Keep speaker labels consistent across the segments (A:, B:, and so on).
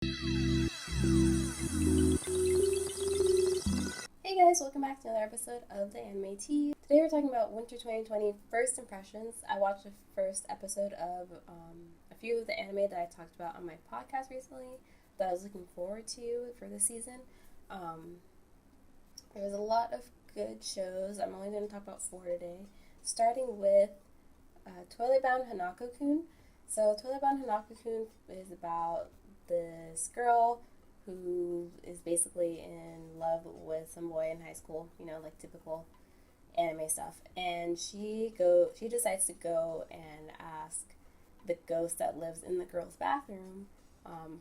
A: Hey guys, welcome back to another episode of the Anime Tea. Today we're talking about Winter 2020 first impressions. I watched the first episode of a few of the anime that I talked about on my podcast recently that I was looking forward to for this season. There was a lot of good shows. I'm only going to talk about 4 today, starting with Toilet Bound Hanako-kun. So Toilet Bound Hanako-kun is about this girl who is basically in love with some boy in high school, like typical anime stuff. And she decides to go and ask the ghost that lives in the girl's bathroom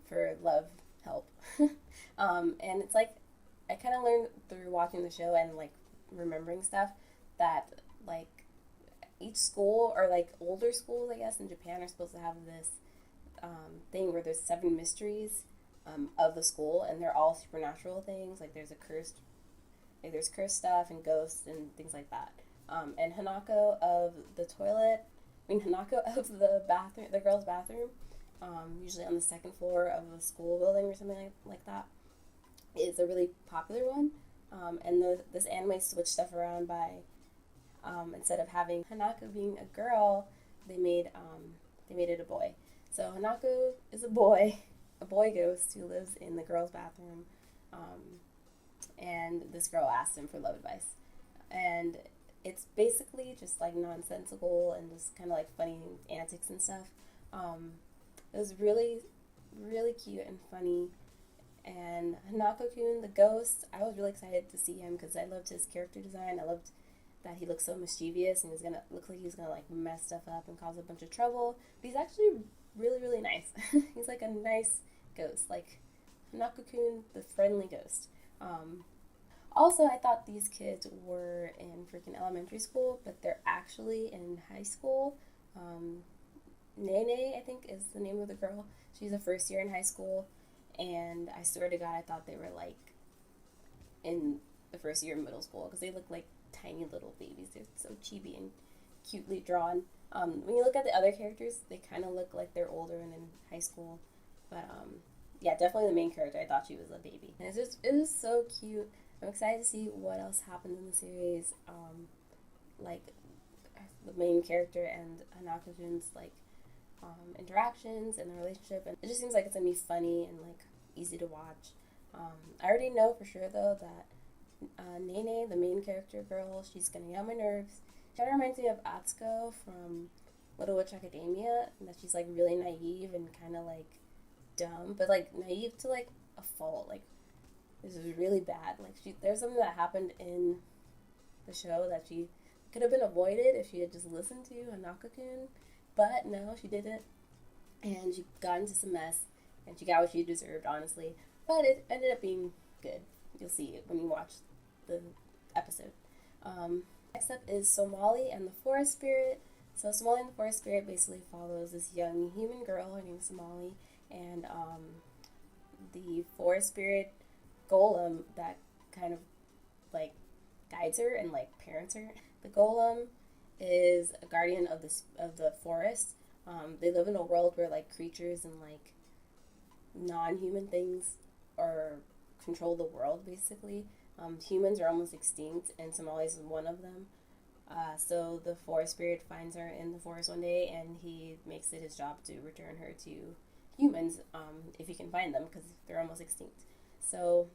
A: for love help. And it's like I kind of learned through watching the show and like remembering stuff that like each school, or like older schools I guess in Japan, are supposed to have this thing where there's 7 mysteries of the school, and they're all supernatural things. Like there's cursed stuff and ghosts and things like that. And Hanako of the bathroom, the girls' bathroom, usually on the 2nd floor of a school building or something like that, is a really popular one. And this anime switched stuff around by instead of having Hanako being a girl, they made it a boy. So Hanako is a boy ghost who lives in the girl's bathroom, and this girl asks him for love advice. And it's basically just like nonsensical and just kind of like funny antics and stuff. It was really, really cute and funny. And Hanako-kun, the ghost, I was really excited to see him because I loved his character design. I loved that he looks so mischievous and looks like he's gonna like mess stuff up and cause a bunch of trouble. But he's actually really, really nice. He's like a nice ghost, like Hanako-kun, the friendly ghost. Also, I thought these kids were in freaking elementary school, but they're actually in high school. Nene, I think, is the name of the girl. She's a first year in high school, and I swear to God, I thought they were like in the first year of middle school because they look like tiny little babies. They're so chibi and cutely drawn. When you look at the other characters, they kind of look like they're older and in high school. But yeah, definitely the main character, I thought she was a baby. And it was so cute. I'm excited to see what else happens in the series. Like the main character and Hanako-kun's like interactions and the relationship, and it just seems like it's gonna be funny and like easy to watch. I already know for sure though that Nene, the main character girl, she's gonna get on my nerves. She kind of reminds me of Atsuko from Little Witch Academia, and that she's like really naive and kind of like dumb, but like naive to like a fault. Like this is really bad. Like there's something that happened in the show that she could have been avoided if she had just listened to Hanako-kun, but no, she didn't, and she got into some mess, and she got what she deserved, honestly. But it ended up being good. You'll see it when you watch the episode. Next up is Somali and the Forest Spirit. So Somali and the Forest Spirit basically follows this young human girl. Her name is Somali, and the Forest Spirit golem that kind of like guides her and like parents her. The golem is a guardian of the forest. They live in a world where like creatures and like non-human things are control the world basically. Humans are almost extinct, and Somali's is one of them. So the forest spirit finds her in the forest one day, and he makes it his job to return her to humans, if he can find them, because they're almost extinct. So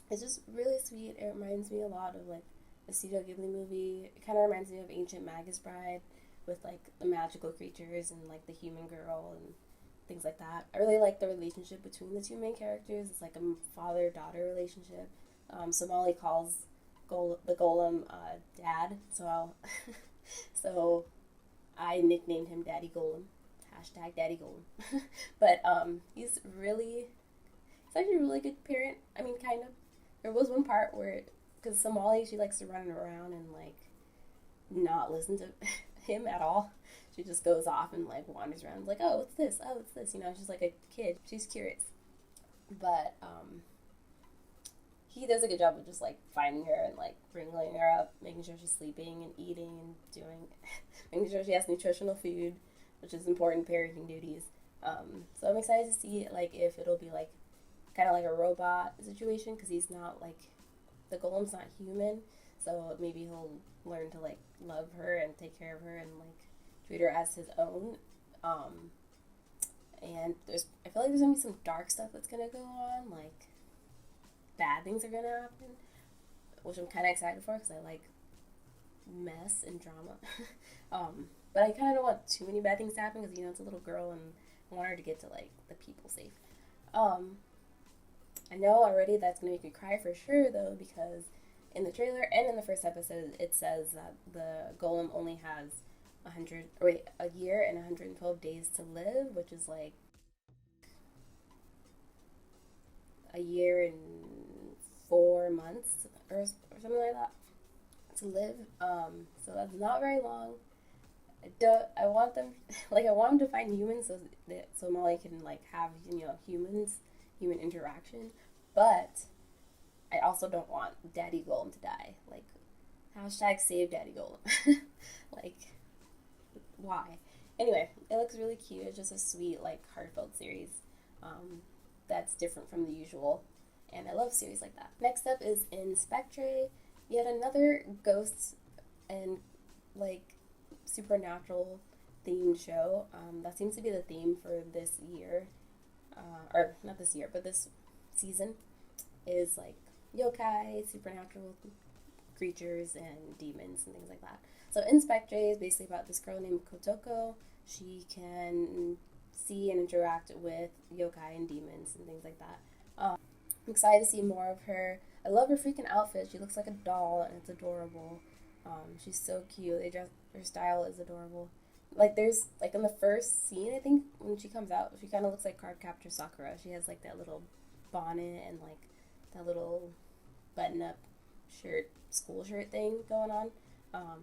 A: it's just really sweet. It reminds me a lot of like a Studio Ghibli movie. It kind of reminds me of Ancient Magus Bride, with like the magical creatures and like the human girl and things like that. I really like the relationship between the 2 main characters. It's like a father-daughter relationship. Somali calls the golem Dad, so so I nicknamed him Daddy Golem. Hashtag Daddy Golem. But he's actually a really good parent. I mean, kind of. There was one part where, because Somali, she likes to run around and like not listen to him at all. She just goes off and like wanders around like, oh, what's this? Oh, what's this? She's like a kid. She's curious. But he does a good job of just like finding her and like wrangling her up, making sure she's sleeping and eating and doing, making sure she has nutritional food, which is important parenting duties. So I'm excited to see like if it'll be like kind of like a robot situation because he's not like the golem's not human, so maybe he'll learn to like love her and take care of her and like treat her as his own. Um, and I feel like there's gonna be some dark stuff that's gonna go on, like bad things are gonna happen, which I'm kind of excited for because I like mess and drama. But I kind of don't want too many bad things to happen because it's a little girl and I want her to get to like the people safe. I know already that's gonna make me cry for sure though because in the trailer and in the first episode it says that the golem only has a year and 112 days to live, which is like a year and 4 months or something like that to live. So that's not very long. I want them I want them to find humans so Molly can like have human interaction, but I also don't want Daddy Golem to die. Like hashtag save Daddy Golem. Like why? Anyway, it looks really cute. It's just a sweet like heartfelt series. That's different from the usual, and I love series like that. Next up is Inspectre, yet another ghost and like supernatural themed show. That seems to be the theme for this year, or not this year, but this season is like yokai, supernatural creatures, and demons and things like that. So Inspectre is basically about this girl named Kotoko. She can see and interact with yokai and demons and things like that. I'm excited to see more of her. I love her freaking outfit. She looks like a doll and it's adorable. She's so cute. Her style is adorable. Like there's like in the first scene, I think when she comes out, she kind of looks like Cardcaptor Sakura. She has like that little bonnet and like that little button-up school shirt thing going on.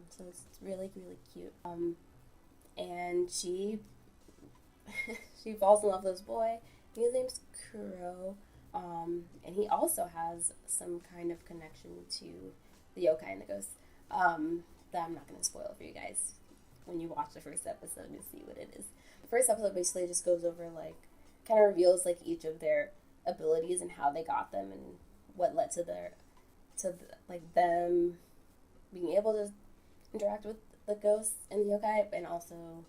A: So it's really really cute. And she she falls in love with this boy. His name's Kuro. And he also has some kind of connection to the yokai and the ghosts. That I'm not going to spoil for you guys when you watch the first episode to see what it is. The first episode basically just goes over like kind of reveals like each of their abilities and how they got them and what led to like them being able to interact with the ghosts and the yokai, and also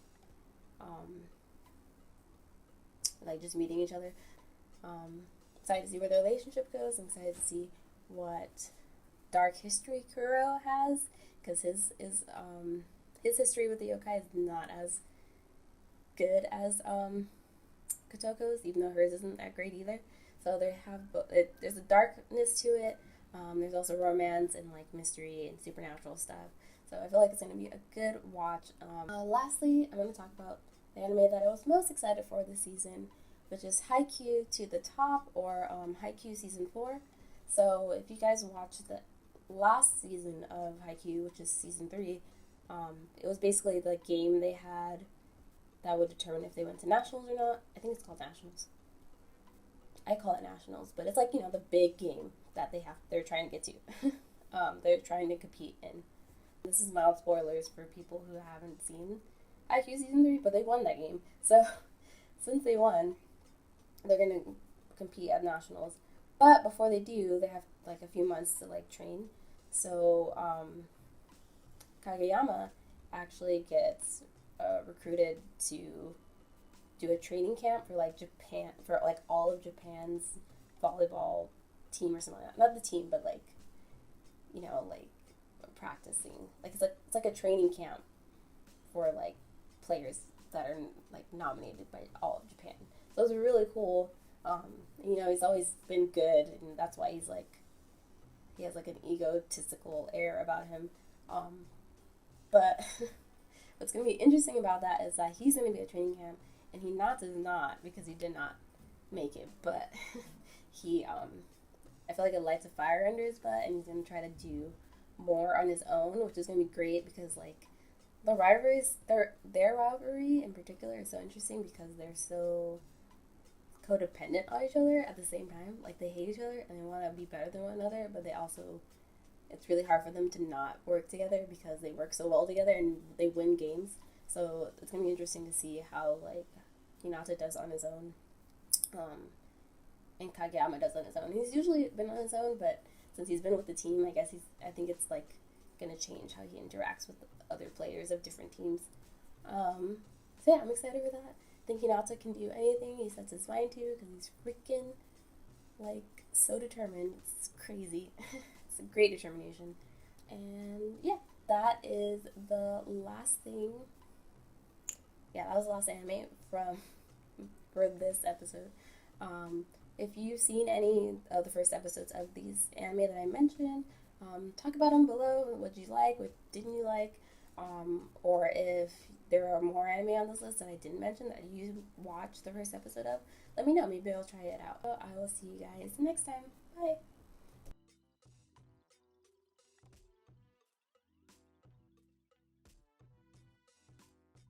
A: like just meeting each other. Excited to see where their relationship goes. I'm excited to see what dark history Kuro has, because his history with the yokai is not as good as Kotoko's, even though hers isn't that great either. So they have there's a darkness to it. There's also romance and like mystery and supernatural stuff. So I feel like it's going to be a good watch. Lastly, I'm going to talk about the anime that I was most excited for this season, which is Haikyuu to the Top, or Haikyuu Season 4. So if you guys watched the last season of Haikyuu, which is Season 3, it was basically the game they had that would determine if they went to Nationals or not. I think it's called Nationals. I call it Nationals, but it's like, the big game that they're trying to get to. They're trying to compete in. This is mild spoilers for people who haven't seen Haikyuu Season 3, but they won that game. So since they won, they're going to compete at Nationals. But before they do, they have like a few months to like train. So Kageyama actually gets recruited to do a training camp for like Japan, for like all of Japan's volleyball team or something like that. Not the team, but like, like practicing. Like it's like a training camp for like players that are like nominated by all of Japan. So it's really cool. He's always been good, and that's why he has like an egotistical air about him. But what's going to be interesting about that is that he's going to be at training camp, and Hinata is not, because he did not make it. But he, I feel like it lights a fire under his butt, and he's going to try to do more on his own, which is going to be great because like the rivalries, their rivalry in particular is so interesting because they're so codependent on each other at the same time. Like they hate each other and they want to be better than one another, but they also, it's really hard for them to not work together because they work so well together and they win games. So it's gonna be interesting to see how like Hinata does on his own, and Kageyama does on his own. He's usually been on his own, but since he's been with the team, I think it's like gonna change how he interacts with other players of different teams. So yeah, I'm excited for that. I think Hinata can do anything he sets his mind to because he's freaking like so determined. It's crazy. It's a great determination. And yeah, that is the last thing. Yeah, that was the last anime for this episode. If you've seen any of the first episodes of these anime that I mentioned, talk about them below. What did you like? What didn't you like? Or if there are more anime on this list that I didn't mention that you watched the first episode of, let me know. Maybe I'll try it out. I will see you guys next time. Bye.